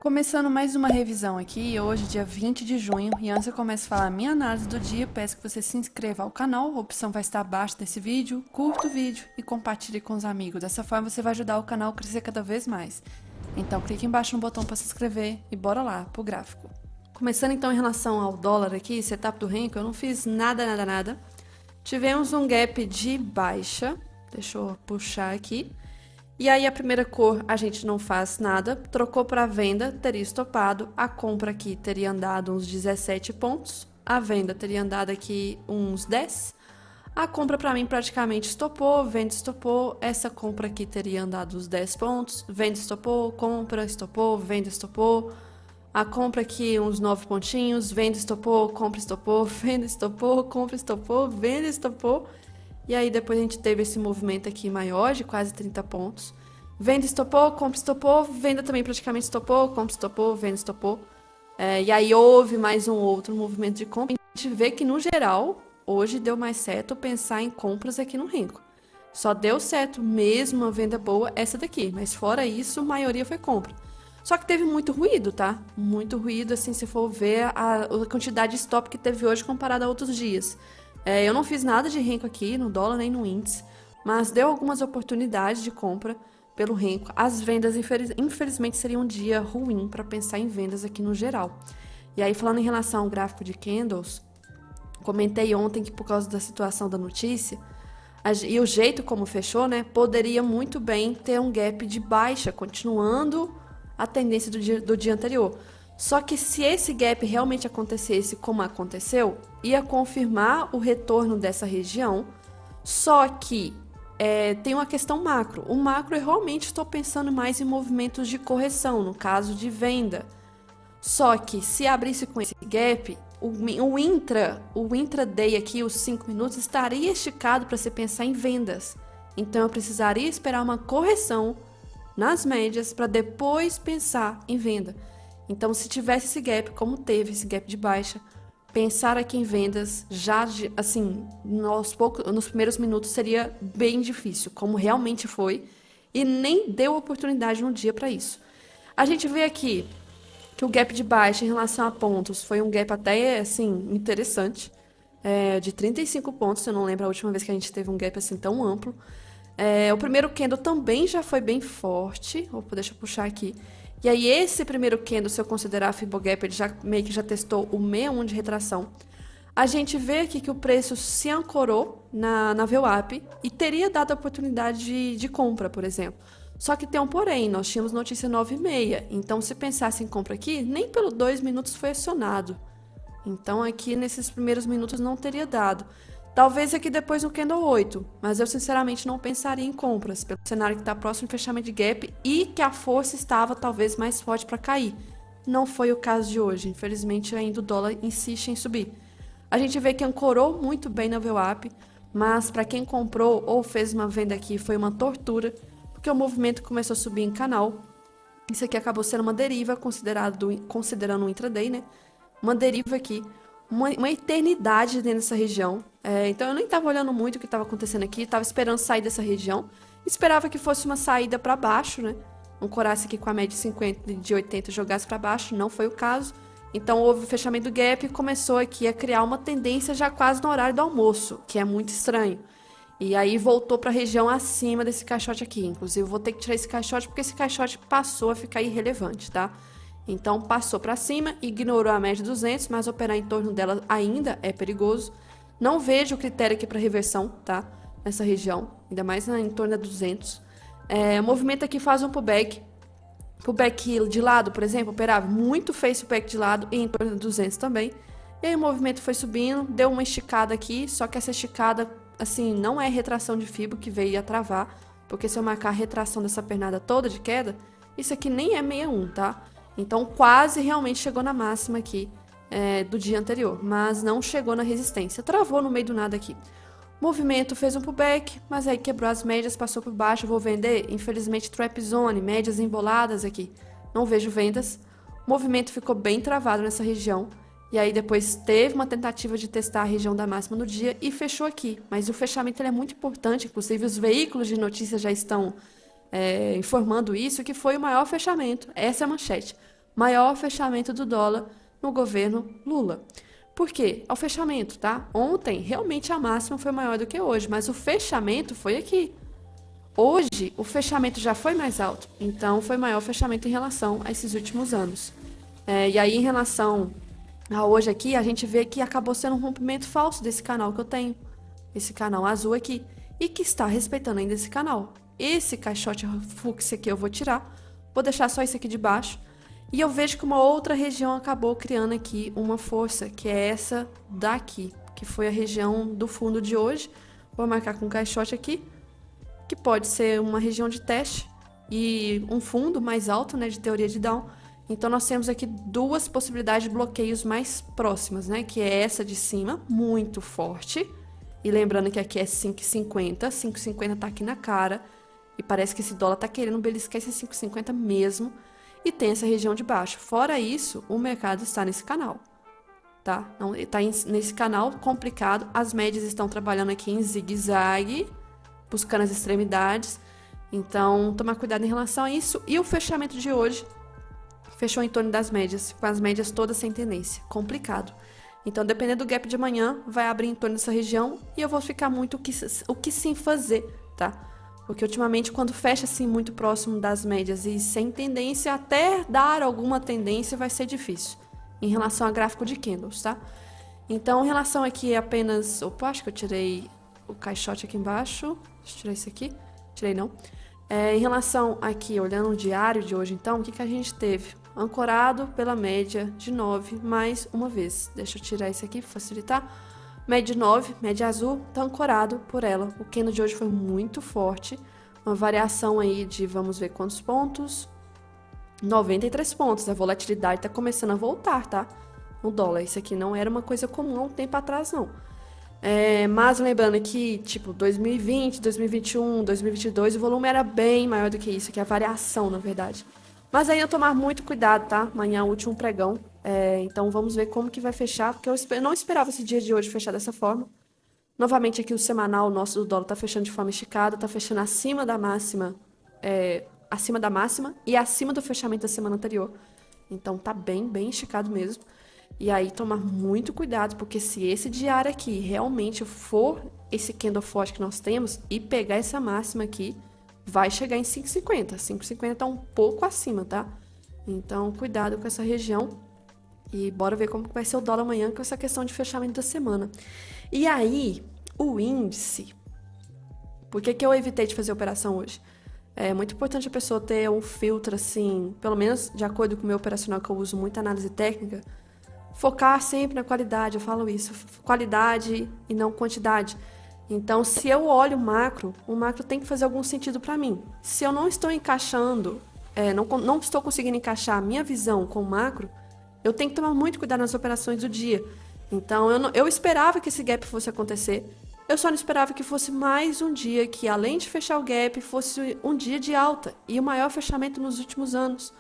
Começando mais uma revisão aqui, hoje dia 20 de junho, e antes eu começo a falar a minha análise do dia, peço que você se inscreva ao canal, a opção vai estar abaixo desse vídeo, curta o vídeo e compartilhe com os amigos, dessa forma você vai ajudar o canal a crescer cada vez mais. Então clique embaixo no botão para se inscrever e bora lá pro gráfico. Começando então em relação ao dólar aqui, setup do Renko, eu não fiz nada. Tivemos um gap de baixa, deixa eu puxar aqui. E aí a primeira cor a gente não faz nada, trocou para venda, teria estopado, a compra aqui teria andado uns 17 pontos, a venda teria andado aqui uns 10, a compra para mim praticamente estopou, venda estopou, essa compra aqui teria andado uns 10 pontos, venda estopou, compra estopou, venda estopou, a compra aqui uns 9 pontinhos, venda estopou, compra estopou, venda estopou, compra estopou, venda estopou. E aí depois a gente teve esse movimento aqui maior, de quase 30 pontos. Venda estopou, compra estopou, venda também praticamente estopou, compra estopou, venda estopou. E aí houve mais um outro movimento de compra. A gente vê que no geral, hoje deu mais certo pensar em compras aqui no Renko. Só deu certo mesmo uma venda boa essa daqui, mas fora isso, a maioria foi compra. Só que teve muito ruído, tá? Muito ruído, assim, se for ver a quantidade de stop que teve hoje comparado a outros dias. Eu não fiz nada de Renko aqui, no dólar nem no índice, mas deu algumas oportunidades de compra pelo Renko. As vendas, infelizmente, seria um dia ruim para pensar em vendas aqui no geral. E aí, falando em relação ao gráfico de candles, comentei ontem que por causa da situação da notícia, e o jeito como fechou, né, poderia muito bem ter um gap de baixa, continuando a tendência do dia anterior. Só que se esse gap realmente acontecesse como aconteceu, ia confirmar o retorno dessa região, só que tem uma questão macro. O macro eu realmente estou pensando mais em movimentos de correção, no caso de venda. Só que se abrisse com esse gap, o intraday aqui, os 5 minutos, estaria esticado para se pensar em vendas. Então eu precisaria esperar uma correção nas médias para depois pensar em venda. Então, se tivesse esse gap, como teve esse gap de baixa, pensar aqui em vendas já, assim, nos primeiros minutos seria bem difícil, como realmente foi, e nem deu oportunidade no dia para isso. A gente vê aqui que o gap de baixa em relação a pontos foi um gap até, assim, interessante, de 35 pontos, eu não lembro a última vez que a gente teve um gap assim tão amplo. O primeiro candle também já foi bem forte, deixa eu puxar aqui. E aí esse primeiro candle, se eu considerar a Fibogap, ele já meio que já testou o 61 de retração. A gente vê aqui que o preço se ancorou na VWAP e teria dado a oportunidade de compra, por exemplo. Só que tem um porém, nós tínhamos notícia 9h30, então se pensasse em compra aqui, nem pelo 2 minutos foi acionado. Então aqui nesses primeiros minutos não teria dado. Talvez aqui depois no candle 8, mas eu sinceramente não pensaria em compras, pelo cenário que está próximo ao fechamento de gap e que a força estava talvez mais forte para cair. Não foi o caso de hoje, infelizmente ainda o dólar insiste em subir. A gente vê que ancorou muito bem na VWAP, mas para quem comprou ou fez uma venda aqui foi uma tortura, porque o movimento começou a subir em canal. Isso aqui acabou sendo uma deriva, considerando um intraday, né? Uma deriva aqui. Uma eternidade dentro dessa região. Então eu nem estava olhando muito o que estava acontecendo aqui, estava esperando sair dessa região. Esperava que fosse uma saída para baixo, né? Ancorasse aqui com a média de 50 de 80 e jogasse para baixo, não foi o caso. Então houve o fechamento do gap e começou aqui a criar uma tendência já quase no horário do almoço, que é muito estranho. E aí voltou para a região acima desse caixote aqui. Inclusive eu vou ter que tirar esse caixote porque esse caixote passou a ficar irrelevante, tá? Então passou para cima, ignorou a média de 200, mas operar em torno dela ainda é perigoso. Não vejo o critério aqui para reversão, tá? Nessa região, ainda mais em torno de 200. O movimento aqui faz um pullback. Pullback de lado, por exemplo, operava muito feio esse pullback de lado e em torno de 200 também. E aí o movimento foi subindo, deu uma esticada aqui, só que essa esticada, assim, não é retração de Fibo que veio a travar, porque se eu marcar a retração dessa pernada toda de queda, isso aqui nem é 61, tá? Então quase realmente chegou na máxima aqui do dia anterior, mas não chegou na resistência. Travou no meio do nada aqui. O movimento fez um pullback, mas aí quebrou as médias, passou por baixo, vou vender. Infelizmente trap zone, médias emboladas aqui. Não vejo vendas. O movimento ficou bem travado nessa região. E aí depois teve uma tentativa de testar a região da máxima no dia e fechou aqui. Mas o fechamento ele é muito importante, inclusive os veículos de notícias já estão informando isso, que foi o maior fechamento. Essa é a manchete. maior fechamento do dólar no governo Lula. Por quê? Ao fechamento, tá? Ontem, realmente a máxima foi maior do que hoje, mas o fechamento foi aqui. Hoje, o fechamento já foi mais alto, então foi maior fechamento em relação a esses últimos anos. E aí, em relação a hoje aqui, a gente vê que acabou sendo um rompimento falso desse canal que eu tenho, esse canal azul aqui, e que está respeitando ainda esse canal. Esse caixote fúcsia aqui eu vou tirar, vou deixar só esse aqui de baixo, e eu vejo que uma outra região acabou criando aqui uma força, que é essa daqui, que foi a região do fundo de hoje. Vou marcar com um caixote aqui, que pode ser uma região de teste e um fundo mais alto, né, de teoria de Down. Então, nós temos aqui duas possibilidades de bloqueios mais próximas, né, que é essa de cima, muito forte. E lembrando que aqui é 5,50, 5,50 tá aqui na cara. E parece que esse dólar tá querendo beliscar esse 5,50 mesmo. E tem essa região de baixo. Fora isso, o mercado está nesse canal, tá? Não, tá nesse canal complicado. As médias estão trabalhando aqui em zigue-zague, buscando as extremidades. Então, tomar cuidado em relação a isso. E o fechamento de hoje fechou em torno das médias, com as médias todas sem tendência. Complicado. Então, dependendo do gap de amanhã, vai abrir em torno dessa região e eu vou ficar muito o que sim fazer, tá? Porque ultimamente, quando fecha assim muito próximo das médias e sem tendência, até dar alguma tendência vai ser difícil. Em relação a gráfico de candles, tá? Então, em relação aqui apenas... Opa, acho que eu tirei o caixote aqui embaixo. Deixa eu tirar esse aqui. Tirei não. Em relação aqui, olhando o diário de hoje, então, o que a gente teve? Ancorado pela média de 9 mais uma vez. Deixa eu tirar isso aqui para facilitar. Média de 9, média azul, tá ancorado por ela. O candle de hoje foi muito forte. Uma variação aí de, vamos ver quantos pontos. 93 pontos. A volatilidade tá começando a voltar, tá? No dólar. Isso aqui não era uma coisa comum há um tempo atrás, não. Mas lembrando que, tipo, 2020, 2021, 2022, o volume era bem maior do que isso, que é a variação, na verdade. Mas aí eu tomar muito cuidado, tá? Amanhã é o último pregão. Então vamos ver como que vai fechar, porque eu não esperava esse dia de hoje fechar dessa forma. Novamente aqui o semanal nosso do dólar tá fechando de forma esticada, tá fechando acima da máxima, e acima do fechamento da semana anterior. Então tá bem esticado mesmo. E aí tomar muito cuidado, porque se esse diário aqui realmente for esse candle forte que nós temos e pegar essa máxima aqui, vai chegar em 5,50. 5,50 tá um pouco acima, tá? Então, cuidado com essa região. E bora ver como vai ser o dólar amanhã com essa questão de fechamento da semana. E aí, o índice. Por que eu evitei de fazer operação hoje? É muito importante a pessoa ter um filtro, assim, pelo menos de acordo com o meu operacional, que eu uso muita análise técnica, focar sempre na qualidade, eu falo isso, qualidade e não quantidade. Então, se eu olho o macro tem que fazer algum sentido para mim. Se eu não estou encaixando, não estou conseguindo encaixar a minha visão com o macro, eu tenho que tomar muito cuidado nas operações do dia. Então, eu esperava que esse gap fosse acontecer, eu só não esperava que fosse mais um dia que, além de fechar o gap, fosse um dia de alta e o maior fechamento nos últimos anos.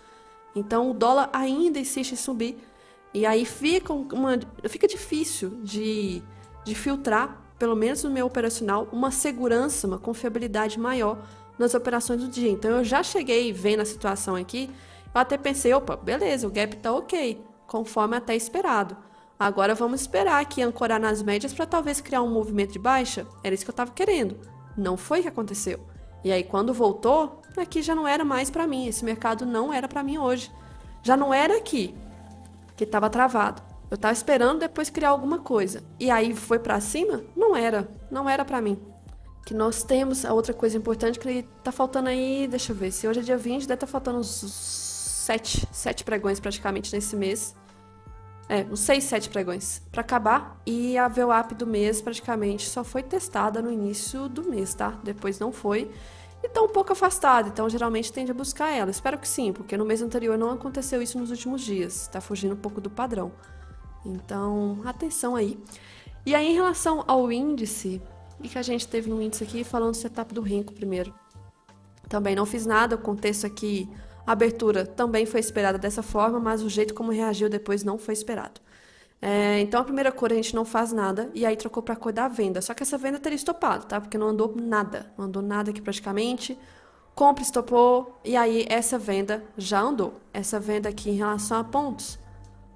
Então, o dólar ainda insiste em subir. E aí fica difícil de filtrar, pelo menos no meu operacional, uma segurança, uma confiabilidade maior nas operações do dia. Então, eu já cheguei vendo a situação aqui, eu até pensei, opa, beleza, o gap tá ok, conforme até esperado. Agora vamos esperar aqui ancorar nas médias para talvez criar um movimento de baixa. Era isso que eu estava querendo. Não foi o que aconteceu. E aí, quando voltou, aqui já não era mais para mim. Esse mercado não era para mim hoje. Já não era aqui que estava travado. Eu estava esperando depois criar alguma coisa. E aí foi para cima? Não era para mim. Que nós temos a outra coisa importante que tá faltando aí, deixa eu ver, se hoje é dia 20, deve estar faltando uns 7 pregões praticamente nesse mês. Uns 6, 7 pregões para acabar. E a VWAP do mês praticamente só foi testada no início do mês, tá? Depois não foi. E tá um pouco afastada, então geralmente tende a buscar ela. Espero que sim, porque no mês anterior não aconteceu isso nos últimos dias. Tá fugindo um pouco do padrão. Então, atenção aí. E aí, em relação ao índice, e que a gente teve um índice aqui falando do setup do Renko primeiro. Também não fiz nada, o contexto aqui, a abertura também foi esperada dessa forma, mas o jeito como reagiu depois não foi esperado. Então, a primeira cor a gente não faz nada, e aí trocou para a cor da venda. Só que essa venda teria estopado, tá? Porque não andou nada aqui praticamente. compra estopou, e aí essa venda já andou. Essa venda aqui em relação a pontos,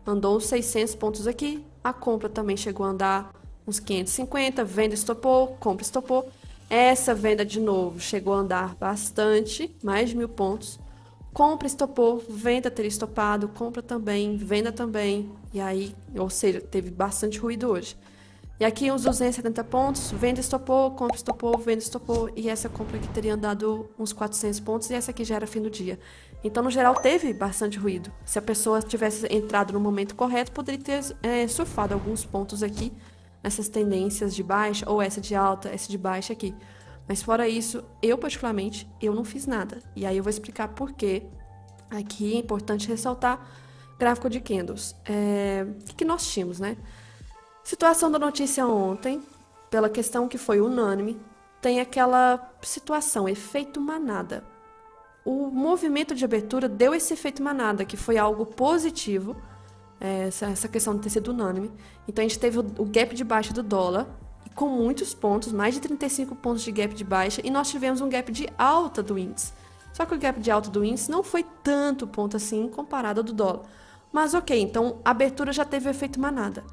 andou uns 600 pontos aqui, a compra também chegou a andar uns 550, venda estopou, compra estopou. Essa venda de novo chegou a andar bastante, mais de 1.000 pontos. Compra estopou, venda teria estopado, compra também, venda também. E aí, ou seja, teve bastante ruído hoje. E aqui uns 270 pontos, venda estopou, compra estopou, venda estopou. E essa compra aqui teria andado uns 400 pontos e essa aqui já era fim do dia. Então, no geral, teve bastante ruído. Se a pessoa tivesse entrado no momento correto, poderia ter surfado alguns pontos aqui, nessas tendências de baixa, ou essa de alta, essa de baixa aqui. Mas fora isso, eu particularmente, eu não fiz nada. E aí eu vou explicar por quê. Aqui é importante ressaltar gráfico de candles. O que nós tínhamos, né? Situação da notícia ontem, pela questão que foi unânime, tem aquela situação, efeito manada. O movimento de abertura deu esse efeito manada, que foi algo positivo, essa questão de ter sido unânime. Então a gente teve o gap de baixa do dólar, com muitos pontos, mais de 35 pontos de gap de baixa, e nós tivemos um gap de alta do índice. Só que o gap de alta do índice não foi tanto ponto assim comparado ao do dólar. Mas ok, então a abertura já teve o efeito manada.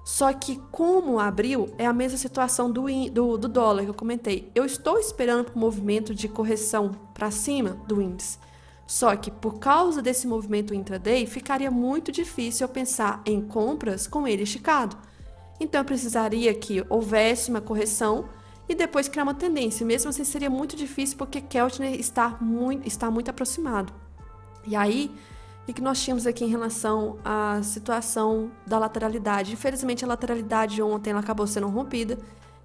Só que como abriu, é a mesma situação do dólar que eu comentei. Eu estou esperando por um movimento de correção para cima do índice. Só que por causa desse movimento intraday, ficaria muito difícil eu pensar em compras com ele esticado. Então eu precisaria que houvesse uma correção e depois criar uma tendência. Mesmo assim seria muito difícil porque Keltner está muito aproximado. E aí, o que nós tínhamos aqui em relação à situação da lateralidade? Infelizmente a lateralidade ontem ela acabou sendo rompida,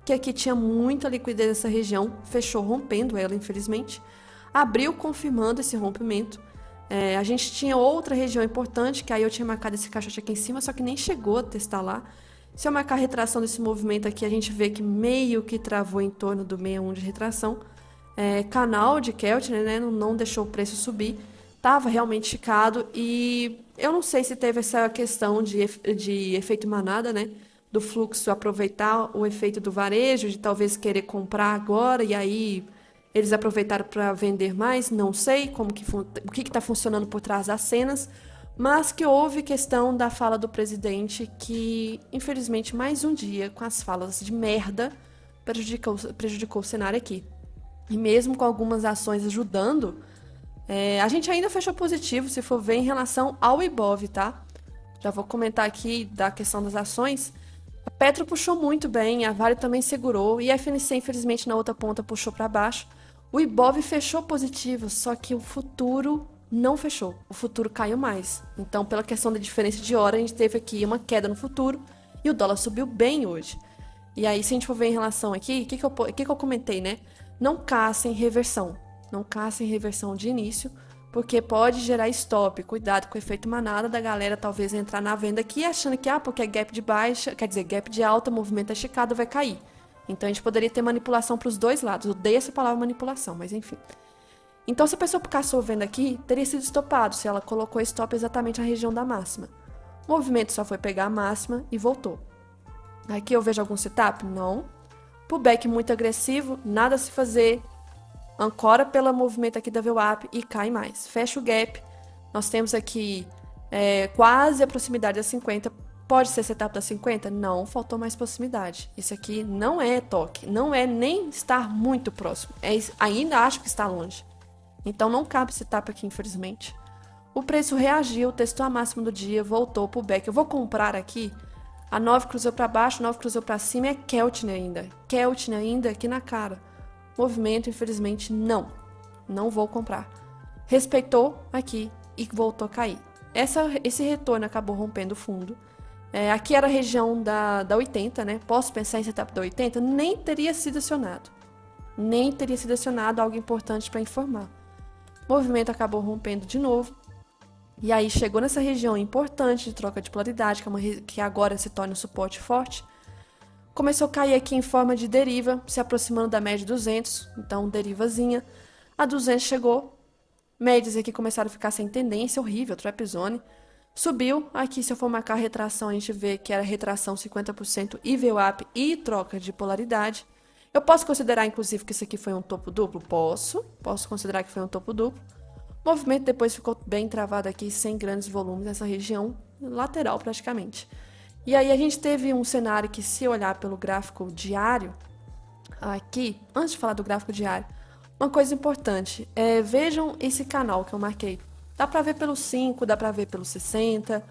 que aqui tinha muita liquidez nessa região, fechou rompendo ela infelizmente. Abriu confirmando esse rompimento. A gente tinha outra região importante, que aí eu tinha marcado esse caixote aqui em cima, só que nem chegou a testar lá. Se eu marcar a retração desse movimento aqui, a gente vê que meio que travou em torno do 61 de retração. Canal de Keltner, né, não deixou o preço subir. Estava realmente esticado e eu não sei se teve essa questão de efeito manada, né? Do fluxo aproveitar o efeito do varejo, de talvez querer comprar agora e aí eles aproveitaram para vender mais. Não sei o que está funcionando por trás das cenas. Mas que houve questão da fala do presidente que, infelizmente, mais um dia, com as falas de merda, prejudicou o cenário aqui. E mesmo com algumas ações ajudando, a gente ainda fechou positivo, se for ver, em relação ao Ibov, tá? Já vou comentar aqui da questão das ações. A Petro puxou muito bem, a Vale também segurou, e a FNC, infelizmente, na outra ponta puxou para baixo. O Ibov fechou positivo, só que o futuro não fechou, o futuro caiu mais. Então, pela questão da diferença de hora, a gente teve aqui uma queda no futuro e o dólar subiu bem hoje. E aí, se a gente for ver em relação aqui, o que eu comentei, né? Não caçem reversão. Não caçem reversão de início, porque pode gerar stop. Cuidado com o efeito manada da galera talvez entrar na venda aqui achando que, porque é gap de baixa, quer dizer, gap de alta, movimento esticado, vai cair. Então, a gente poderia ter manipulação para os dois lados. Eu odeio essa palavra manipulação, mas enfim. Então, se a pessoa caçou venda aqui, teria sido estopado se ela colocou stop exatamente na região da máxima. O movimento só foi pegar a máxima e voltou. Aqui eu vejo algum setup? Não. Pullback muito agressivo, nada a se fazer. Ancora pelo movimento aqui da VWAP e cai mais. Fecha o gap. Nós temos aqui quase a proximidade da 50. Pode ser setup da 50? Não, faltou mais proximidade. Isso aqui não é toque, não é nem estar muito próximo. Ainda acho que está longe. Então não cabe esse setup aqui, infelizmente. O preço reagiu, testou a máxima do dia, voltou pro back. Eu vou comprar aqui. A 9 cruzou para baixo, 9 cruzou para cima, é Keltner ainda. Keltner ainda aqui na cara. Movimento, infelizmente, não. Não vou comprar. Respeitou aqui e voltou a cair. Esse retorno acabou rompendo o fundo. Aqui era a região da 80, né? Posso pensar em setup da 80? Nem teria sido acionado. Nem teria sido acionado, algo importante para informar. O movimento acabou rompendo de novo. E aí chegou nessa região importante de troca de polaridade, que agora se torna um suporte forte. Começou a cair aqui em forma de deriva, se aproximando da média de 200. Então, derivazinha. A 200 chegou. Médias aqui começaram a ficar sem tendência, horrível, trap zone. Subiu. Aqui, se eu for marcar a retração, a gente vê que era retração 50% e VWAP e troca de polaridade. Eu posso considerar, inclusive, que isso aqui foi um topo duplo? Posso considerar que foi um topo duplo. O movimento depois ficou bem travado aqui, sem grandes volumes nessa região lateral praticamente. E aí a gente teve um cenário que, se olhar pelo gráfico diário, aqui, antes de falar do gráfico diário, uma coisa importante, vejam esse canal que eu marquei. Dá pra ver pelo 5, dá pra ver pelo 60,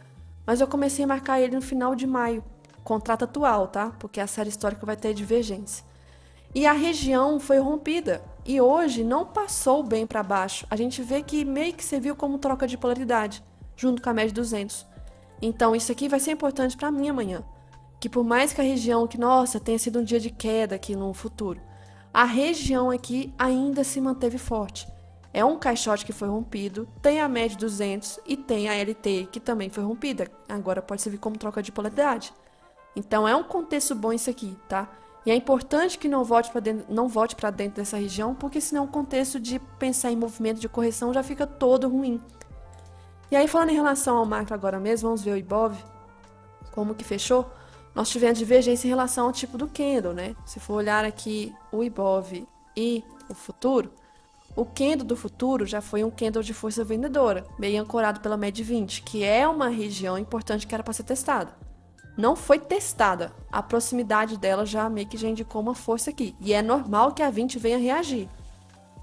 mas eu comecei a marcar ele no final de maio, contrato atual, tá? Porque a série histórica vai ter divergência. E a região foi rompida, e hoje não passou bem para baixo. A gente vê que meio que serviu como troca de polaridade, junto com a média 200. Então isso aqui vai ser importante para mim amanhã. Que por mais que a região, que nossa, tenha sido um dia de queda aqui no futuro, a região aqui ainda se manteve forte. É um caixote que foi rompido, tem a média 200 e tem a LT que também foi rompida. Agora pode servir como troca de polaridade. Então é um contexto bom isso aqui, tá? E é importante que não volte para dentro dessa região, porque senão o contexto de pensar em movimento de correção já fica todo ruim. E aí, falando em relação ao macro agora mesmo, vamos ver o Ibov, como que fechou. Nós tivemos divergência em relação ao tipo do candle, né? Se for olhar aqui o Ibov e o futuro, o candle do futuro já foi um candle de força vendedora, meio ancorado pela média 20, que é uma região importante que era para ser testada. Não foi testada, a proximidade dela já meio que já indicou uma força aqui, e é normal que a 20 venha reagir.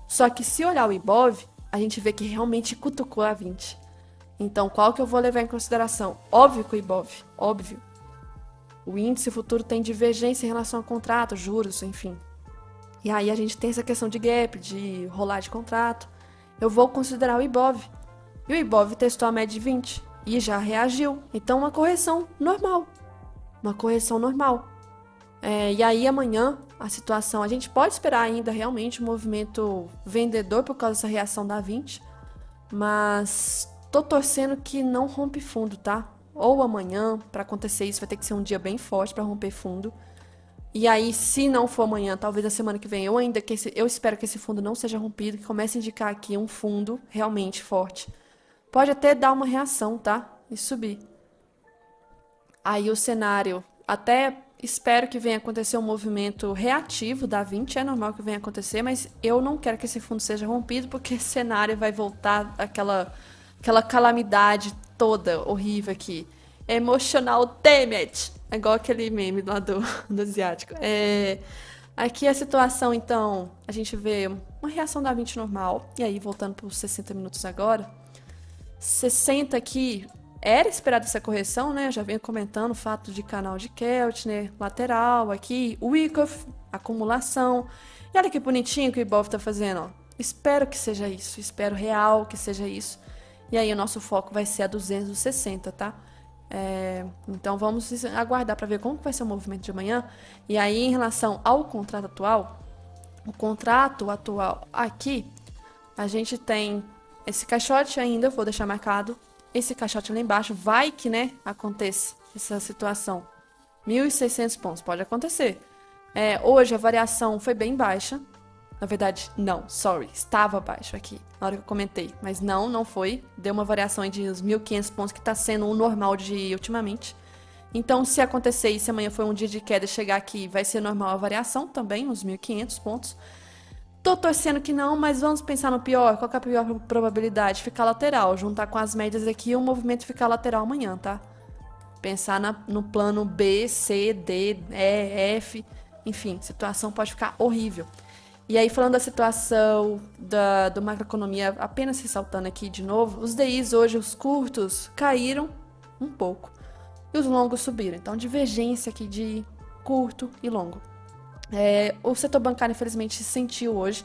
Só que se olhar o Ibov, a gente vê que realmente cutucou a 20. Então, qual que eu vou levar em consideração? Óbvio que o Ibov, óbvio. O índice futuro tem divergência em relação a contrato, juros, enfim. E aí a gente tem essa questão de gap, de rolar de contrato. Eu vou considerar o Ibov. E o Ibov testou a média de 20 e já reagiu. Então, uma correção normal. Uma correção normal. E aí amanhã a situação, a gente pode esperar ainda realmente um movimento vendedor por causa dessa reação da 20, mas tô torcendo que não rompe fundo, tá? Ou amanhã, para acontecer isso, vai ter que ser um dia bem forte para romper fundo. E aí, se não for amanhã, talvez na semana que vem, eu espero que esse fundo não seja rompido, que comece a indicar aqui um fundo realmente forte. Pode até dar uma reação, tá? E subir. Aí o cenário, até espero que venha acontecer um movimento reativo da 20, é normal que venha acontecer, mas eu não quero que esse fundo seja rompido, porque esse cenário vai voltar aquela calamidade toda horrível aqui. Emotional damage. É igual aquele meme lá do asiático. Aqui a situação, então, a gente vê uma reação da 20 normal, e aí voltando para os 60 minutos agora, 60 aqui, era esperado essa correção, né? Eu já venho comentando o fato de canal de Keltner, lateral aqui, Wyckoff, acumulação. E olha que bonitinho que o Ibov tá fazendo, ó. Espero que seja isso, espero real que seja isso. E aí o nosso foco vai ser a 260, tá? Então vamos aguardar para ver como vai ser o movimento de amanhã. E aí, em relação ao contrato atual, o contrato atual aqui, a gente tem esse caixote ainda, vou deixar marcado. Esse caixote lá embaixo, vai que, né, aconteça essa situação. 1.600 pontos, pode acontecer. Hoje a variação foi bem baixa. Na verdade, não, estava baixo aqui, na hora que eu comentei. Mas não foi. Deu uma variação de uns 1.500 pontos, que está sendo o normal de ultimamente. Então, se acontecer isso, amanhã foi um dia de queda, chegar aqui, vai ser normal a variação também, uns 1.500 pontos. Tô torcendo que não, mas vamos pensar no pior. Qual que é a pior probabilidade? Ficar lateral, juntar com as médias aqui e o movimento ficar lateral amanhã, tá? Pensar no plano B, C, D, E, F, enfim, situação pode ficar horrível. E aí, falando da situação do macroeconomia, apenas ressaltando aqui de novo, os DIs hoje, os curtos, caíram um pouco e os longos subiram. Então, divergência aqui de curto e longo. O setor bancário, infelizmente, se sentiu hoje.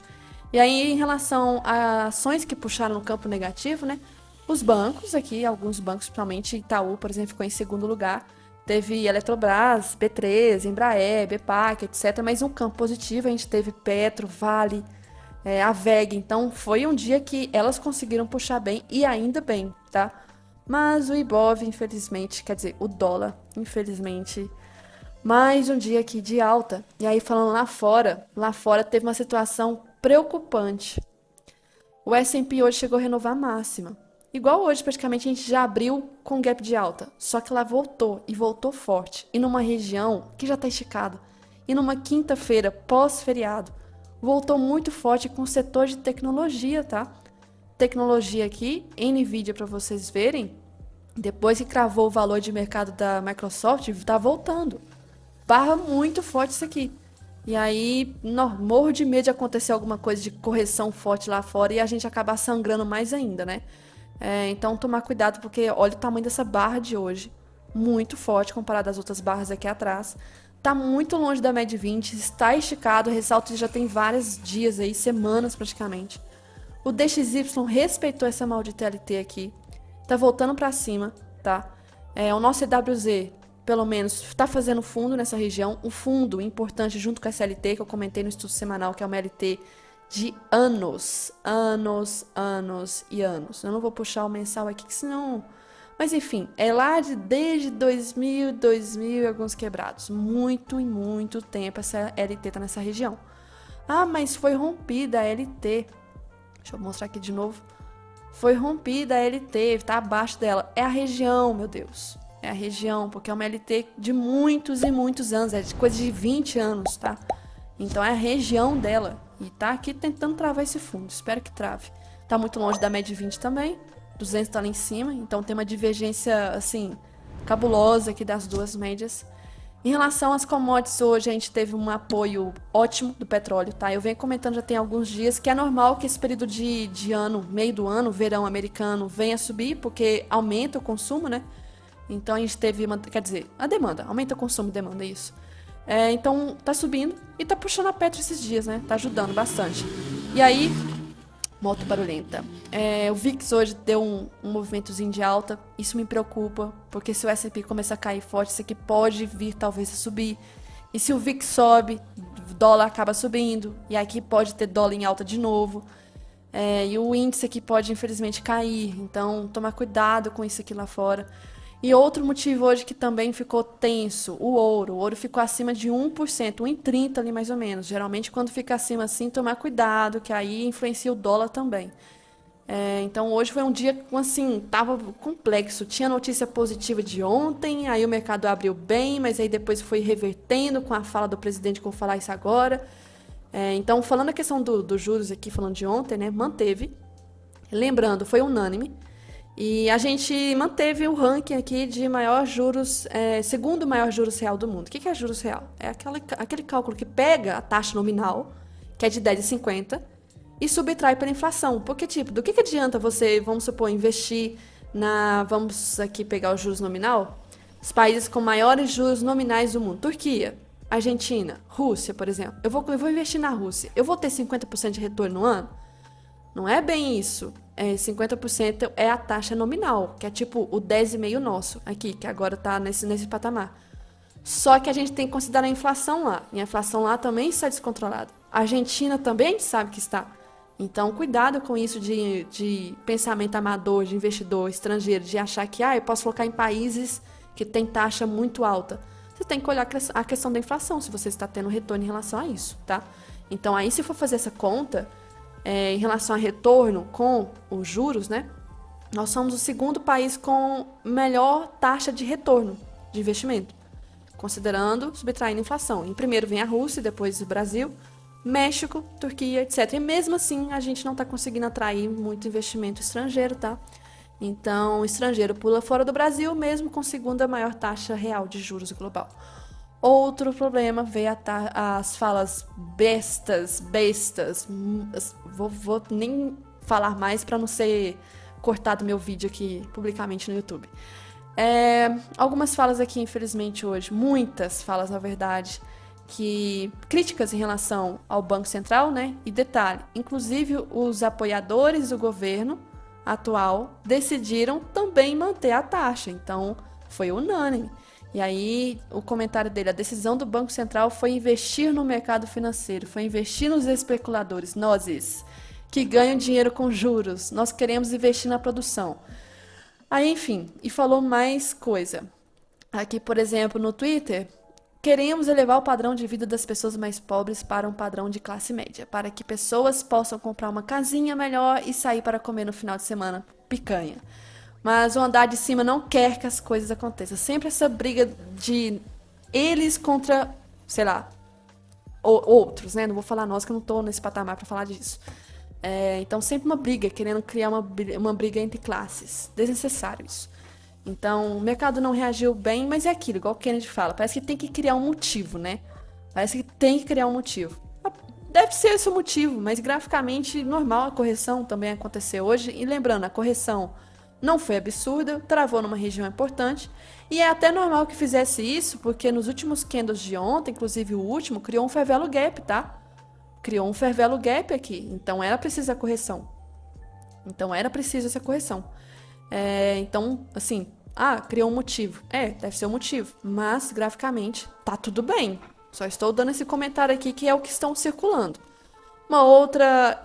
E aí, em relação a ações que puxaram no campo negativo, né? Os bancos aqui, alguns bancos, principalmente Itaú, por exemplo, ficou em segundo lugar. Teve Eletrobras, B3, Embraer, BPAC, etc. Mas um campo positivo, a gente teve Petro, Vale, a VEG. Então, foi um dia que elas conseguiram puxar bem, e ainda bem, tá? Mas o Ibov, infelizmente, quer dizer, o dólar, infelizmente, mais um dia aqui de alta. E aí, falando lá fora teve uma situação preocupante. O S&P hoje chegou a renovar a máxima. Igual hoje, praticamente, a gente já abriu com gap de alta. Só que lá voltou, e voltou forte. E numa região que já está esticada. e numa quinta-feira, pós-feriado, voltou muito forte com o setor de tecnologia, tá? Tecnologia aqui, Nvidia para vocês verem, depois que cravou o valor de mercado da Microsoft, tá voltando. Barra muito forte isso aqui. E aí, morro de medo de acontecer alguma coisa de correção forte lá fora e a gente acabar sangrando mais ainda, né? Então, tomar cuidado, porque olha o tamanho dessa barra de hoje. Muito forte comparado às outras barras aqui atrás. Tá muito longe da média 20, está esticado, ressalto que já tem vários dias aí, semanas praticamente. O DXY respeitou essa maldita LT aqui. Tá voltando pra cima, tá? O nosso EWZ, pelo menos, tá fazendo fundo nessa região. Um fundo importante junto com essa LT que eu comentei no estudo semanal, que é uma LT de anos. Anos, anos e anos. Eu não vou puxar o mensal aqui, que senão... Mas enfim, é lá desde 2000 e alguns quebrados. Muito e muito tempo essa LT tá nessa região. Ah, mas foi rompida a LT. Deixa eu mostrar aqui de novo. Foi rompida a LT, tá abaixo dela. É a região, meu Deus. É a região, porque é uma LT de muitos e muitos anos. É de coisa de 20 anos, tá? Então é a região dela. E tá aqui tentando travar esse fundo. Espero que trave. Tá muito longe da média 20 também. 200 tá lá em cima. Então tem uma divergência, assim, cabulosa aqui das duas médias. Em relação às commodities, hoje a gente teve um apoio ótimo do petróleo, tá? Eu venho comentando já tem alguns dias que é normal que esse período de ano, meio do ano, verão americano, venha subir, porque aumenta o consumo, né? Então a gente teve, quer dizer, a demanda, aumenta o consumo, demanda, isso. Então tá subindo e tá puxando a Petro esses dias, né? Tá ajudando bastante. E aí, moto barulhenta. O VIX hoje deu um movimentozinho de alta. Isso me preocupa, porque se o S&P começar a cair forte, isso aqui pode vir talvez a subir. E se o VIX sobe, o dólar acaba subindo. E aqui pode ter dólar em alta de novo. E o índice aqui pode, infelizmente, cair. Então, tomar cuidado com isso aqui lá fora. E outro motivo hoje que também ficou tenso, o ouro. O ouro ficou acima de 1%, 1,30 ali mais ou menos. Geralmente, quando fica acima assim, tomar cuidado, que aí influencia o dólar também. Então, hoje foi um dia, assim, tava complexo. Tinha notícia positiva de ontem, aí o mercado abriu bem, mas aí depois foi revertendo com a fala do presidente, que eu vou falar isso agora. Então, falando a questão dos juros aqui, falando de ontem, né, manteve. Lembrando, foi unânime. E a gente manteve o ranking aqui de maior juros, segundo maior juros real do mundo. O que é juros real? É aquele cálculo que pega a taxa nominal, que é de 10,50, e subtrai pela inflação. Porque, tipo, do que adianta você, vamos supor, investir vamos aqui pegar o juros nominal? Os países com maiores juros nominais do mundo. Turquia, Argentina, Rússia, por exemplo. Eu vou investir na Rússia. Eu vou ter 50% de retorno no ano? Não é bem isso. 50% é a taxa nominal, que é tipo o 10,5 nosso aqui, que agora tá nesse patamar. Só que a gente tem que considerar a inflação lá. E a inflação lá também está descontrolada. A Argentina também a gente sabe que está. Então, cuidado com isso de pensamento amador, de investidor estrangeiro, de achar que eu posso colocar em países que tem taxa muito alta. Você tem que olhar a questão da inflação, se você está tendo retorno em relação a isso, tá? Então, aí se for fazer essa conta... em relação a retorno com os juros, né? Nós somos o segundo país com melhor taxa de retorno de investimento, considerando, subtraindo a inflação. Em primeiro vem a Rússia, depois o Brasil, México, Turquia, etc. E mesmo assim, a gente não está conseguindo atrair muito investimento estrangeiro, tá? Então, o estrangeiro pula fora do Brasil, mesmo com segunda maior taxa real de juros global. Outro problema veio as falas bestas, vou nem falar mais para não ser cortado meu vídeo aqui publicamente no YouTube. Algumas falas aqui, infelizmente, hoje, muitas falas, na verdade, que críticas em relação ao Banco Central, né? E detalhe, inclusive os apoiadores do governo atual decidiram também manter a taxa, então foi unânime. E aí, o comentário dele, a decisão do Banco Central foi investir no mercado financeiro, foi investir nos especuladores, nós que ganham dinheiro com juros, nós queremos investir na produção. Aí, enfim, e falou mais coisa. Aqui, por exemplo, no Twitter, queremos elevar o padrão de vida das pessoas mais pobres para um padrão de classe média, para que pessoas possam comprar uma casinha melhor e sair para comer no final de semana picanha. Mas o andar de cima não quer que as coisas aconteçam. Sempre essa briga de eles contra, sei lá, outros, né? Não vou falar nós, que eu não tô nesse patamar para falar disso. Então, sempre uma briga, querendo criar uma briga entre classes. Desnecessário isso. Então, o mercado não reagiu bem, mas é aquilo, igual o Kennedy fala. Parece que tem que criar um motivo, né? Parece que tem que criar um motivo. Deve ser esse o motivo, mas graficamente normal a correção também aconteceu hoje. E lembrando, a correção não foi absurda, travou numa região importante. E é até normal que fizesse isso, porque nos últimos candles de ontem, inclusive o último, criou um fair value gap, tá? Criou um fair value gap aqui. Então era preciso a correção. Então era preciso essa correção. Então, assim, criou um motivo. Deve ser um motivo. Mas, graficamente, tá tudo bem. Só estou dando esse comentário aqui, que é o que estão circulando. Uma outra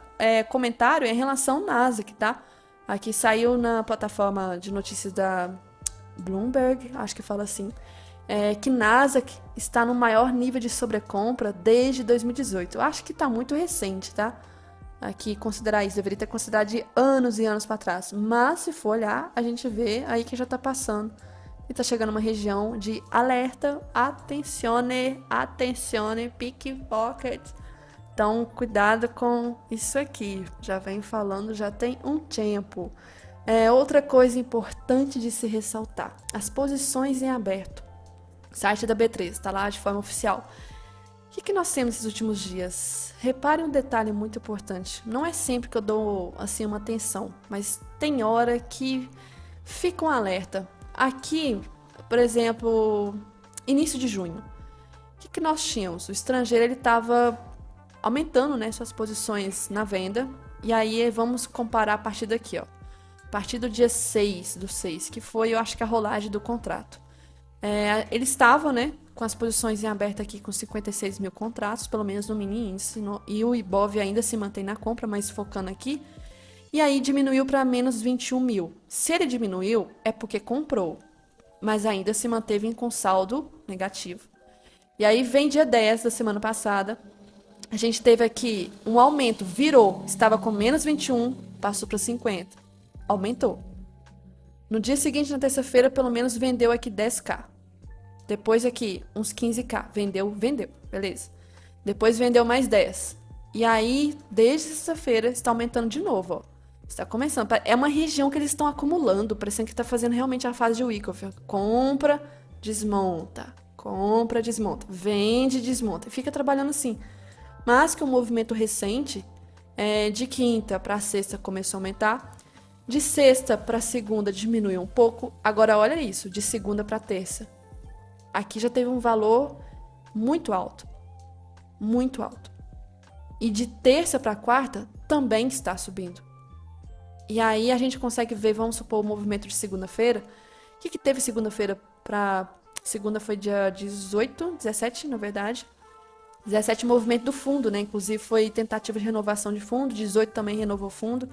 comentário é em relação ao Nasdaq, tá? Aqui saiu na plataforma de notícias da Bloomberg, acho que fala assim, que Nasdaq está no maior nível de sobrecompra desde 2018. Eu acho que tá muito recente, tá? Aqui considerar isso, deveria ter considerado de anos e anos para trás. Mas se for olhar, a gente vê aí que já tá passando. E tá chegando uma região de alerta, attenzione, pickpocket. Então, cuidado com isso aqui. Já vem falando, já tem um tempo. Outra coisa importante de se ressaltar. As posições em aberto. Site da B3, está lá de forma oficial. O que nós temos nesses últimos dias? Repare um detalhe muito importante. Não é sempre que eu dou assim uma atenção, mas tem hora que fica um alerta. Aqui, por exemplo, início de junho. O que nós tínhamos? O estrangeiro ele estava aumentando, né, suas posições na venda. E aí vamos comparar a partir daqui, ó. A partir do dia 6 do 6, que foi, eu acho que a rolagem do contrato. Ele estava, né, com as posições em aberto aqui com 56 mil contratos, pelo menos no mini índice, e o Ibov ainda se mantém na compra, mas focando aqui. E aí diminuiu para menos 21 mil. Se ele diminuiu, é porque comprou, mas ainda se manteve com saldo negativo. E aí vem dia 10 da semana passada, a gente teve aqui um aumento, virou, estava com menos 21, passou para 50, aumentou. No dia seguinte, na terça-feira, pelo menos vendeu aqui 10k. Depois aqui, uns 15k. Vendeu, beleza. Depois vendeu mais 10. E aí, desde sexta-feira, está aumentando de novo, ó. Está começando. É uma região que eles estão acumulando, parecendo que está fazendo realmente a fase de Wyckoff. Compra, desmonta. Compra, desmonta. Vende, desmonta. Fica trabalhando assim. Mas que o movimento recente, de quinta para sexta começou a aumentar. De sexta para segunda diminuiu um pouco. Agora olha isso, de segunda para terça. Aqui já teve um valor muito alto. Muito alto. E de terça para quarta também está subindo. E aí a gente consegue ver, vamos supor, o movimento de segunda-feira. O que teve segunda-feira para... Segunda foi dia 18, 17, na verdade. 17 movimento do fundo, né? Inclusive foi tentativa de renovação de fundo. 18 também renovou fundo.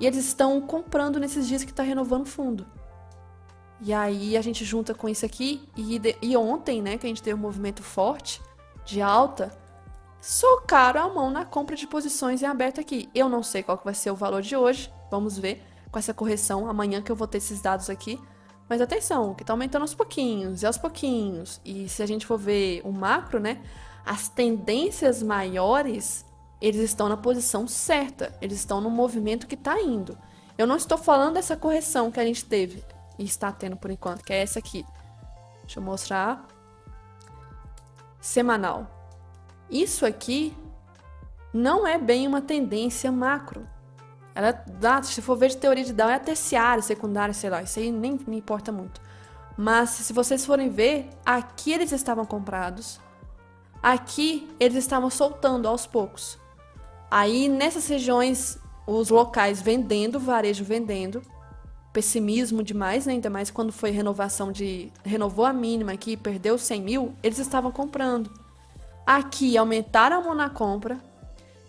E eles estão comprando nesses dias que está renovando fundo. E aí a gente junta com isso aqui. E ontem, né, que a gente teve um movimento forte de alta, socaram a mão na compra de posições em aberto aqui. Eu não sei qual que vai ser o valor de hoje. Vamos ver com essa correção amanhã que eu vou ter esses dados aqui. Mas atenção, que está aumentando aos pouquinhos e aos pouquinhos. E se a gente for ver o macro, né, as tendências maiores, eles estão na posição certa. Eles estão no movimento que está indo. Eu não estou falando dessa correção que a gente teve e está tendo por enquanto, que é essa aqui. Deixa eu mostrar. Semanal. Isso aqui não é bem uma tendência macro. Ela dá, se for ver de teoria de Dow, é a terciária, secundária, sei lá. Isso aí nem me importa muito. Mas se vocês forem ver, aqui eles estavam comprados. Aqui eles estavam soltando aos poucos. Aí nessas regiões, os locais vendendo, varejo vendendo. Pessimismo demais, né? Ainda mais quando foi renovação de... Renovou a mínima aqui, perdeu 100 mil, eles estavam comprando. Aqui aumentaram a mão na compra.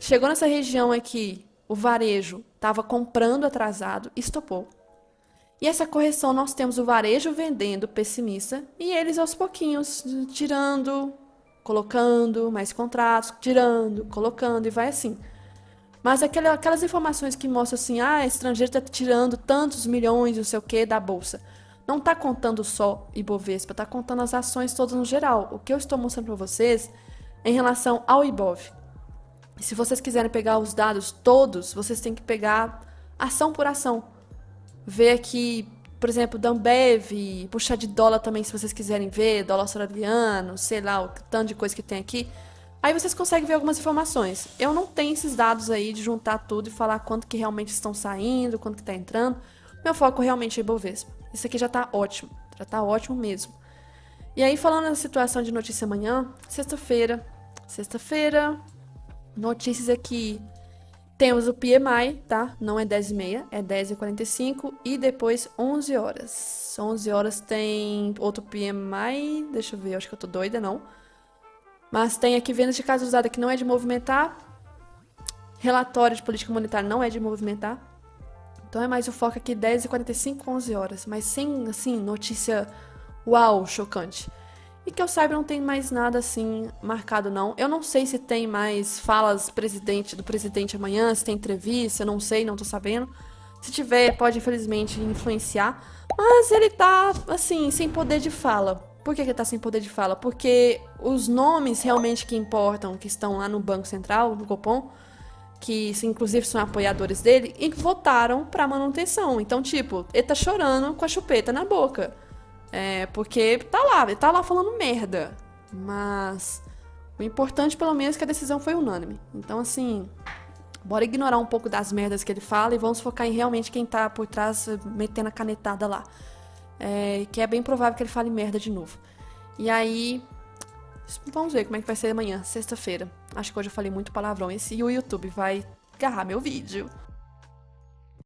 Chegou nessa região aqui, o varejo estava comprando atrasado, estopou. E essa correção nós temos o varejo vendendo pessimista e eles aos pouquinhos tirando, colocando mais contratos, tirando, colocando e vai assim. Mas aquelas informações que mostram assim, estrangeiro está tirando tantos milhões, não sei o que, da bolsa. Não está contando só Ibovespa, está contando as ações todas no geral. O que eu estou mostrando para vocês em relação ao Ibov. Se vocês quiserem pegar os dados todos, vocês têm que pegar ação por ação. Ver aqui, por exemplo, da Ambev, puxar de dólar também, se vocês quiserem ver, dólar australiano, sei lá, o tanto de coisa que tem aqui. Aí vocês conseguem ver algumas informações. Eu não tenho esses dados aí de juntar tudo e falar quanto que realmente estão saindo, quanto que tá entrando. Meu foco realmente é Ibovespa. Isso aqui já tá ótimo mesmo. E aí, falando na situação de notícia amanhã, sexta-feira, notícias aqui. Temos o PMI, tá? Não é 10h30, é 10h45 e depois 11 horas. 11 horas tem outro PMI, deixa eu ver, acho que eu tô doida, não. Mas tem aqui vendas de casa usada que não é de movimentar. Relatório de política monetária não é de movimentar. Então é mais o foco aqui 10h45, 11 horas. Mas sem, assim, notícia uau, chocante. E que eu saiba, não tem mais nada assim marcado, não. Eu não sei se tem mais falas do presidente amanhã, se tem entrevista, eu não sei, não tô sabendo. Se tiver, pode infelizmente influenciar. Mas ele tá, assim, sem poder de fala. Por que ele tá sem poder de fala? Porque os nomes realmente que importam, que estão lá no Banco Central, no Copom, que inclusive são apoiadores dele, e votaram pra manutenção. Então, tipo, ele tá chorando com a chupeta na boca. Porque ele tá lá falando merda. Mas o importante, pelo menos, é que a decisão foi unânime. Então, assim, bora ignorar um pouco das merdas que ele fala e vamos focar em realmente quem tá por trás metendo a canetada lá. Que é bem provável que ele fale merda de novo. E aí, vamos ver como é que vai ser amanhã, sexta-feira. Acho que hoje eu falei muito palavrão. E o YouTube vai agarrar meu vídeo.